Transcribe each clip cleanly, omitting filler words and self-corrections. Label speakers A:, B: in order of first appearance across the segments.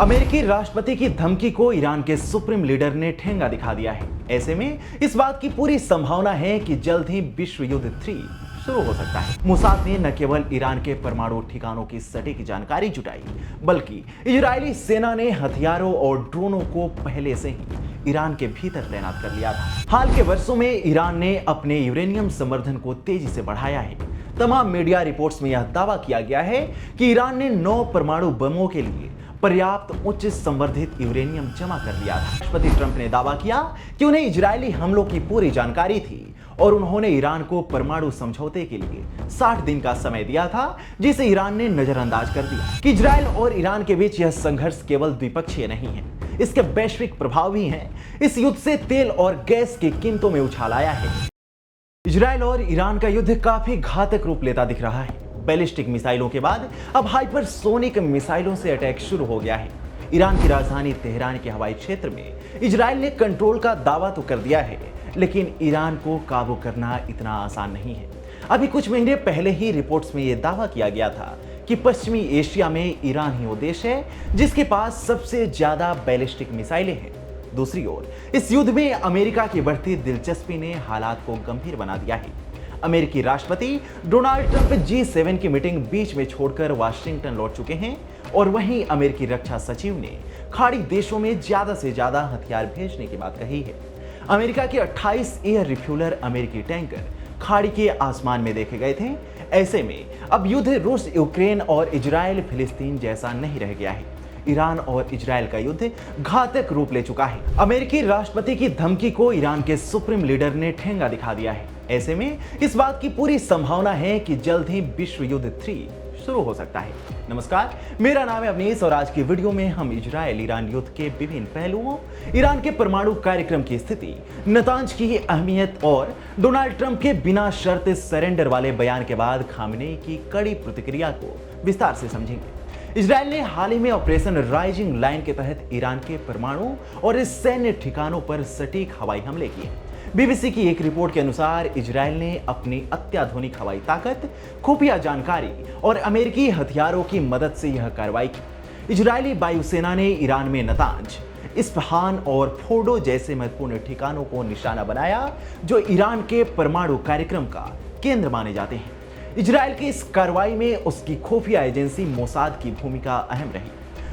A: अमेरिकी राष्ट्रपति की धमकी को ईरान के सुप्रीम लीडर ने ठेंगा दिखा दिया है। ऐसे में इस बात की पूरी संभावना है कि जल्द ही विश्व युद्ध 3 शुरू हो सकता है। मोसाद ने न केवल ईरान के परमाणु ठिकानों की सटीक जानकारी जुटाई, बल्कि इजरायली सेना ने हथियारों और ड्रोनों को पहले से ही ईरान के भीतर तैनात कर लिया था। हाल के वर्षों में ईरान ने अपने यूरेनियम संवर्धन को तेजी से बढ़ाया है। तमाम मीडिया रिपोर्ट्स में यह दावा किया गया है कि ईरान ने 9 परमाणु बमों के लिए पर्याप्त उच्च संवर्धित यूरेनियम जमा कर लिया था। राष्ट्रपति ट्रंप ने दावा किया कि उन्हें इजरायली हमलों की पूरी जानकारी थी और उन्होंने ईरान को परमाणु समझौते के लिए 60 दिन का समय दिया था, जिसे ईरान ने नजरअंदाज कर दिया। कि इजरायल और ईरान के बीच यह संघर्ष केवल द्विपक्षीय नहीं है, इसके वैश्विक प्रभाव भी हैं। इस युद्ध से तेल और गैस की कीमतों में उछाल आया है। इजरायल और ईरान का युद्ध काफी घातक रूप लेता दिख रहा है। बैलिस्टिक मिसाइलों के बाद अब हाइपरसोनिक मिसाइलों से अटैक शुरू हो गया है। ईरान की राजधानी तेहरान के हवाई क्षेत्र में इजरायल ने कंट्रोल का दावा तो कर दिया है, लेकिन ईरान को काबू करना इतना आसान नहीं है। अभी कुछ महीने पहले ही रिपोर्ट्स में यह दावा किया गया था कि पश्चिमी एशिया में ईरान ही वो देश है जिसके पास सबसे ज्यादा बैलिस्टिक मिसाइलें हैं। दूसरी ओर इस युद्ध में अमेरिका की बढ़ती दिलचस्पी ने हालात को गंभीर बना दिया है। अमेरिकी राष्ट्रपति डोनाल्ड ट्रंप G7 की मीटिंग बीच में छोड़कर वाशिंगटन लौट चुके हैं और वहीं अमेरिकी रक्षा सचिव ने खाड़ी देशों में ज्यादा से ज्यादा हथियार भेजने की बात कही है। अमेरिका के 28 एयर रिफ्यूलर अमेरिकी टैंकर खाड़ी के आसमान में देखे गए थे। ऐसे में अब युद्ध रूस यूक्रेन और इजरायल फिलिस्तीन जैसा नहीं रह गया है। ईरान और इजरायल का युद्ध घातक रूप ले चुका है। अमेरिकी राष्ट्रपति की धमकी को ईरान के सुप्रीम लीडर ने ठेंगा दिखा दिया है। ऐसे में इस बात की पूरी संभावना है कि जल्द ही विश्व युद्ध 3 शुरू हो सकता है। नमस्कार, मेरा नाम है अवनीश और आज की वीडियो में हम इजरायल ईरान युद्ध के विभिन्न पहलुओं, ईरान के परमाणु कार्यक्रम की स्थिति, नेतांज की अहमियत और डोनाल्ड ट्रंप के बिना शर्त सरेंडर वाले बयान के बाद खामनेई की कड़ी प्रतिक्रिया को विस्तार से समझेंगे। इजरायल ने हाल ही में ऑपरेशन राइजिंग लाइन के तहत ईरान के परमाणु और इस सैन्य ठिकानों पर सटीक हवाई हमले किए। बीबीसी की एक रिपोर्ट के अनुसार इजरायल ने अपनी अत्याधुनिक हवाई ताकत, खुफिया जानकारी और अमेरिकी हथियारों की मदद से यह कार्रवाई की। इजरायली वायुसेना ने ईरान में नतांज, इस्फहान और फोर्डो जैसे महत्वपूर्ण ठिकानों को निशाना बनाया जो ईरान के परमाणु कार्यक्रम का केंद्र माने जाते हैं। इजरायल की इस कार्रवाई में उसकी खुफिया एजेंसी मोसाद की भूमिका अहम रही।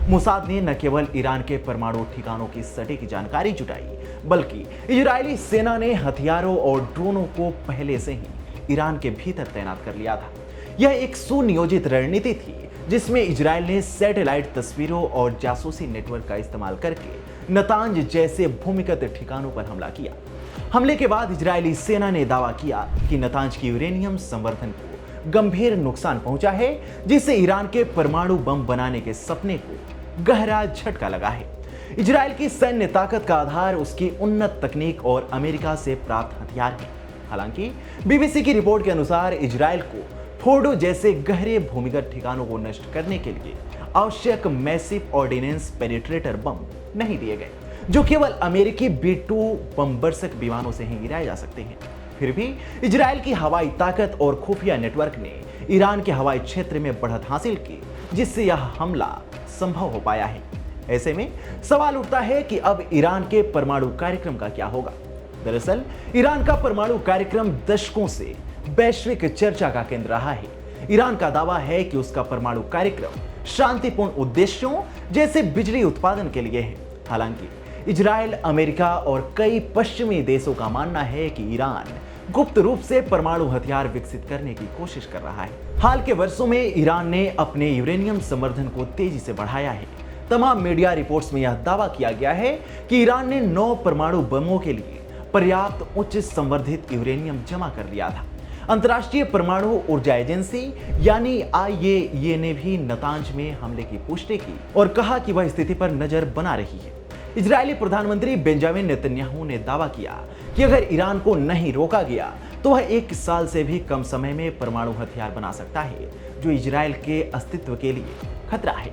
A: मोसाद ने न केवल ईरान के परमाणु ठिकानों की सटीक जानकारी जुटाई, बल्कि इजरायली सेना ने हथियारों और ड्रोनों को पहले से ही ईरान के भीतर तैनात कर लिया था। यह एक सुनियोजित रणनीति थी जिसमें इजरायल ने सैटेलाइट तस्वीरों और जासूसी नेटवर्क का इस्तेमाल करके नतांज जैसे भूमिगत ठिकानों पर हमला किया। हमले के बाद इजरायली सेना ने दावा किया कि नतांज की यूरेनियम संवर्धन को गंभीर नुकसान पहुंचा है, जिससे ईरान के परमाणु बम बनाने के सपने को गहरा झटका लगा है। इजरायल की सैन्य ताकत का आधार उसकी उन्नत तकनीक और अमेरिका से प्राप्त हथियार है। हालांकि बीबीसी की रिपोर्ट के अनुसार इजरायल को फोर्डो जैसे गहरे भूमिगत ठिकानों को नष्ट करने के लिए आवश्यक मैसिव ऑर्डिनेंस पेनिट्रेटर बम नहीं दिए गए, जो केवल अमेरिकी B-2 बमबर्सक विमानों से ही गिराए जा सकते हैं। फिर भी इजरायल की हवाई ताकत और खुफिया नेटवर्क ने ईरान के हवाई क्षेत्र में बढ़त हासिल की, जिससे यह हमला संभव हो पाया है। ऐसे में सवाल उठता है कि अब ईरान के परमाणु कार्यक्रम का क्या होगा। दरअसल ईरान का परमाणु कार्यक्रम दशकों से वैश्विक चर्चा का केंद्र रहा है। ईरान का दावा है कि उसका परमाणु कार्यक्रम शांतिपूर्ण उद्देश्यों जैसे बिजली उत्पादन के लिए है। हालांकि इजरायल, अमेरिका और कई पश्चिमी देशों का मानना है कि ईरान गुप्त रूप से परमाणु हथियार विकसित करने की कोशिश कर रहा है। हाल के वर्षों में ईरान ने अपने यूरेनियम संवर्धन को तेजी से बढ़ाया है। तमाम मीडिया रिपोर्ट्स में यह दावा किया गया है कि ईरान ने 9 परमाणु बमों के लिए पर्याप्त उच्च संवर्धित यूरेनियम जमा कर लिया था। अंतर्राष्ट्रीय परमाणु ऊर्जा एजेंसी यानी IAEA ने भी नतांज में हमले की पुष्टि की और कहा कि वह स्थिति पर नजर बना रही है। इजरायली प्रधानमंत्री बेंजामिन नेतन्याहू ने दावा किया कि अगर ईरान को नहीं रोका गया तो वह 1 साल से भी कम समय में परमाणु हथियार बना सकता है, जो इजरायल के अस्तित्व के लिए खतरा है।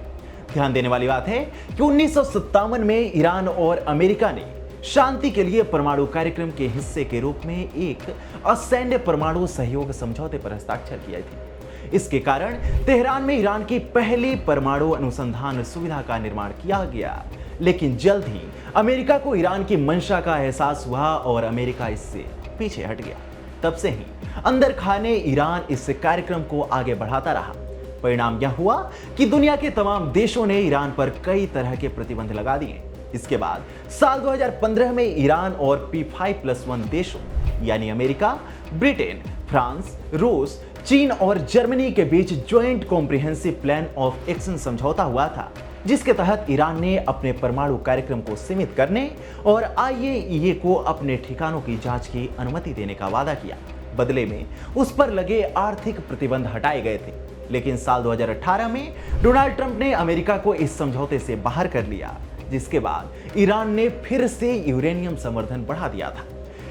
A: ध्यान देने वाली बात है कि 1957 में ईरान और अमेरिका ने शांति के लिए परमाणु कार्यक्रम के हिस्से के रूप में एक असैन्य परमाणु सहयोग समझौते पर हस्ताक्षर किए थे। इसके कारण तेहरान में ईरान की पहली परमाणु अनुसंधान सुविधा का निर्माण किया गया। लेकिन जल्द ही अमेरिका को ईरान की मंशा का एहसास हुआ और अमेरिका इससे पीछे हट गया। तब से ही अंदर खाने ईरान इस कार्यक्रम को आगे बढ़ाता रहा। परिणाम यह हुआ कि दुनिया के तमाम देशों ने ईरान पर कई तरह के प्रतिबंध लगा दिए। इसके बाद साल 2015 में ईरान और P5+1 देशों यानी अमेरिका, ब्रिटेन, फ्रांस, रूस, चीन और जर्मनी के बीच joint comprehensive plan of action समझौता हुआ था, जिसके तहत ईरान ने अपने परमाणु कार्यक्रम को सीमित करने और IAEA को अपने ठिकानों की जांच की अनुमति देने का वादा किया। बदले में उस पर लगे आर्थिक प्रतिबंध हटाए गए थे। लेकिन साल 2018 में डोनाल्ड ट्रंप ने अमेरिका को इस समझौते से बाहर कर लिया, जिसके बाद ईरान ने फिर से यूरेनियम संवर्धन बढ़ा दिया था।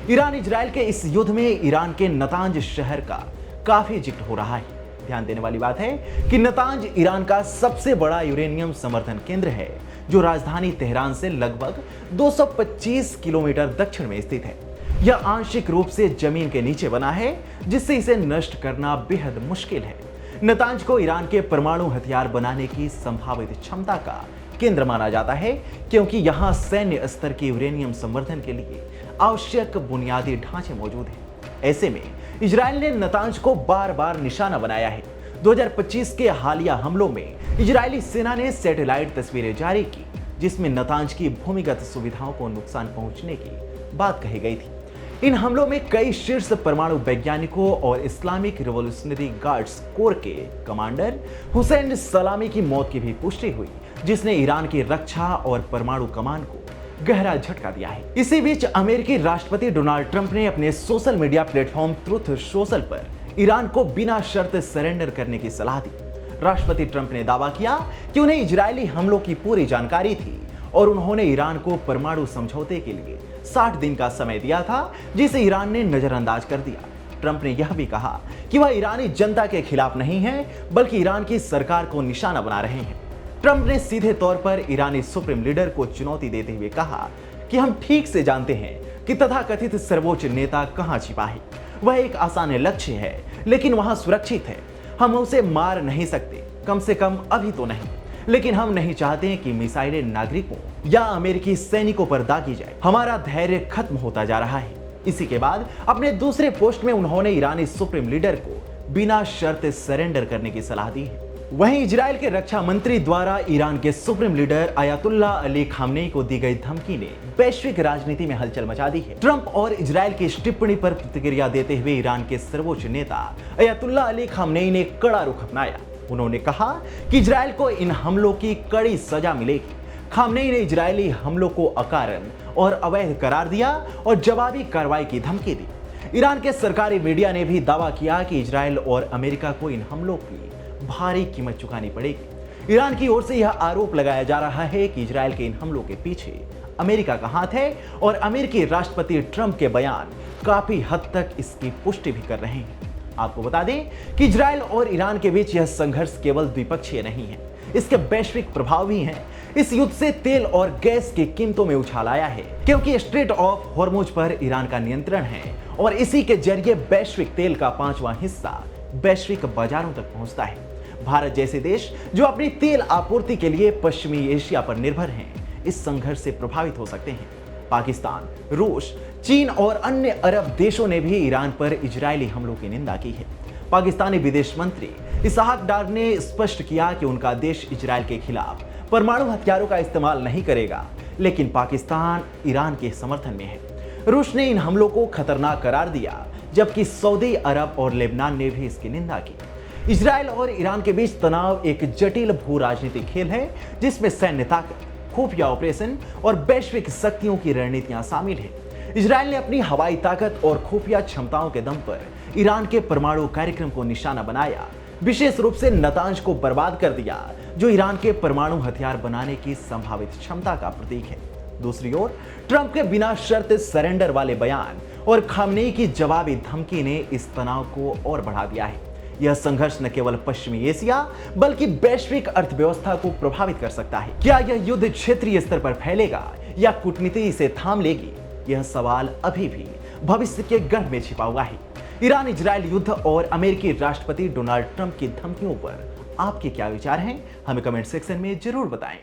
A: ईरान इजराइल के इस युद्ध में ईरान के नतांज शहर का काफी जिक्र हो रहा है। ध्यान देने वाली बात है कि नतांज ईरान का सबसे बड़ा यूरेनियम संवर्धन केंद्र है, जो राजधानी तेहरान से लगभग 225 किलोमीटर दक्षिण में स्थित है। यह आंशिक रूप से जमीन के नीचे बना है, जिससे इसे नष्ट करना बेहद मुश्किल है। नतांज को ईरान के परमाणु हथियार बनाने की संभावित क्षमता का केंद्र माना जाता है, क्योंकि यहां सैन्य स्तर के यूरेनियम संवर्धन के लिए आवश्यक बुनियादी ढांचे मौजूद हैं। ऐसे में इजराइल ने नतांज को बार बार निशाना बनाया है। 2025 के हालिया हमलों में इजरायली सेना ने सैटेलाइट तस्वीरें जारी की, जिसमें नतांज की भूमिगत सुविधाओं को नुकसान पहुंचने की बात कही गई थी। इन हमलों में कई शीर्ष परमाणु वैज्ञानिकों और इस्लामिक रिवॉल्यूशनरी गार्ड्स कोर के कमांडर हुसैन सलामी की मौत की भी पुष्टि हुई, जिसने ईरान की रक्षा और परमाणु कमान को गहरा झटका दिया है। इसी बीच अमेरिकी राष्ट्रपति डोनाल्ड ट्रंप ने अपने social media platform truth social पर ईरान को बिना शर्त सरेंडर करने की सलाह दी। राष्ट्रपति ट्रंप ने दावा किया कि उन्हें इजरायली हमलों की पूरी जानकारी थी और उन्होंने ईरान को परमाणु समझौते के लिए 60 दिन का समय दिया था, जिसे ईरान ने नजरअंदाज कर दिया। ट्रंप ने यह भी कहा कि वह ईरानी जनता के खिलाफ नहीं है, बल्कि ईरान की सरकार को निशाना बना रहे हैं। ट्रंप ने सीधे तौर पर ईरानी सुप्रीम लीडर को चुनौती देते हुए कहा कि हम ठीक से जानते हैं कि तथाकथित सर्वोच्च नेता कहां छिपा है। वह एक आसान लक्ष्य है, लेकिन वहां सुरक्षित है। हम उसे मार नहीं सकते, कम से कम अभी तो नहीं। लेकिन हम नहीं चाहते कि मिसाइलें नागरिकों या अमेरिकी सैनिकों पर दागी जाए। हमारा धैर्य खत्म होता जा रहा है। इसी के बाद अपने दूसरे पोस्ट में उन्होंने ईरानी सुप्रीम लीडर को बिना शर्त सरेंडर करने की सलाह दी है। वहीं इजराइल के रक्षा मंत्री द्वारा ईरान के supreme leader Ayatollah Ali Khamenei को दी गई धमकी ने वैश्विक राजनीति में हलचल मचा दी है। ट्रंप और इजराइल की इस टिप्पणी पर प्रतिक्रिया देते हुए ईरान के सर्वोच्च नेता अयातुल्ला अली खामनेई ने कड़ा रुख अपनाया। उन्होंने कहा कि इजराइल को इन हमलों की कड़ी सजा मिलेगी। खामनेई ने इजरायली हमलों को अकारण और अवैध करार दिया और जवाबी कार्रवाई की धमकी दी। ईरान के सरकारी मीडिया ने भी दावा किया कि इजराइल और अमेरिका को इन हमलों की भारी कीमत चुकानी पड़ेगी। ईरान की ओर से यह आरोप लगाया जा रहा है कि इजराइल के इन हमलों के पीछे अमेरिका का हाथ है और अमेरिकी राष्ट्रपति ट्रंप के बयान काफी हद तक इसकी पुष्टि भी कर रहे हैं। आपको बता दें कि इजराइल और ईरान के बीच यह संघर्ष केवल द्विपक्षीय नहीं है, इसके वैश्विक प्रभाव भी हैं। इस युद्ध से तेल और गैस की कीमतों में उछाल आया है, क्योंकि स्ट्रेट ऑफ हॉर्मुज पर ईरान का नियंत्रण है और इसी के जरिए वैश्विक तेल का 5वां हिस्सा वैश्विक बाजारों तक पहुंचता है। भारत जैसे देश जो अपनी तेल आपूर्ति के लिए पश्चिमी एशिया पर निर्भर हैं, इस संघर्ष से प्रभावित हो सकते हैं। पाकिस्तान, रूस, चीन और अन्य अरब देशों ने भी ईरान पर इजरायली हमलों की निंदा की है। पाकिस्तानी विदेश मंत्री इसहाक डार ने स्पष्ट किया कि उनका देश इजरायल के खिलाफ परमाणु हथियारों का इस्तेमाल नहीं करेगा, लेकिन पाकिस्तान ईरान के समर्थन में है। रूस ने इन हमलों को खतरनाक करार दिया, जबकि सऊदी अरब और लेबनान ने भी इसकी निंदा की। इजरायल और ईरान के बीच तनाव एक जटिल भू राजनीतिक खेल है, जिसमें सैन्य ताकत, खुफिया ऑपरेशन और वैश्विक शक्तियों की रणनीतियां शामिल हैं। इजरायल ने अपनी हवाई ताकत और खुफिया क्षमताओं के दम पर ईरान के परमाणु कार्यक्रम को निशाना बनाया, विशेष रूप से नतांज को बर्बाद कर दिया, जो ईरान के परमाणु हथियार बनाने की संभावित क्षमता का प्रतीक है। दूसरी ओर ट्रंप के बिना शर्त सरेंडर वाले बयान और खामनेई की जवाबी धमकी ने इस तनाव को और बढ़ा दिया है। यह संघर्ष न केवल पश्चिमी एशिया बल्कि वैश्विक अर्थव्यवस्था को प्रभावित कर सकता है। क्या यह युद्ध क्षेत्रीय स्तर पर फैलेगा या कूटनीति इसे थाम लेगी? यह सवाल अभी भी भविष्य के गर्भ में छिपा हुआ है। ईरान इजरायल युद्ध और अमेरिकी राष्ट्रपति डोनाल्ड ट्रंप की धमकियों पर आपके क्या विचार हैं? हमें कमेंट सेक्शन में जरूर बताएं।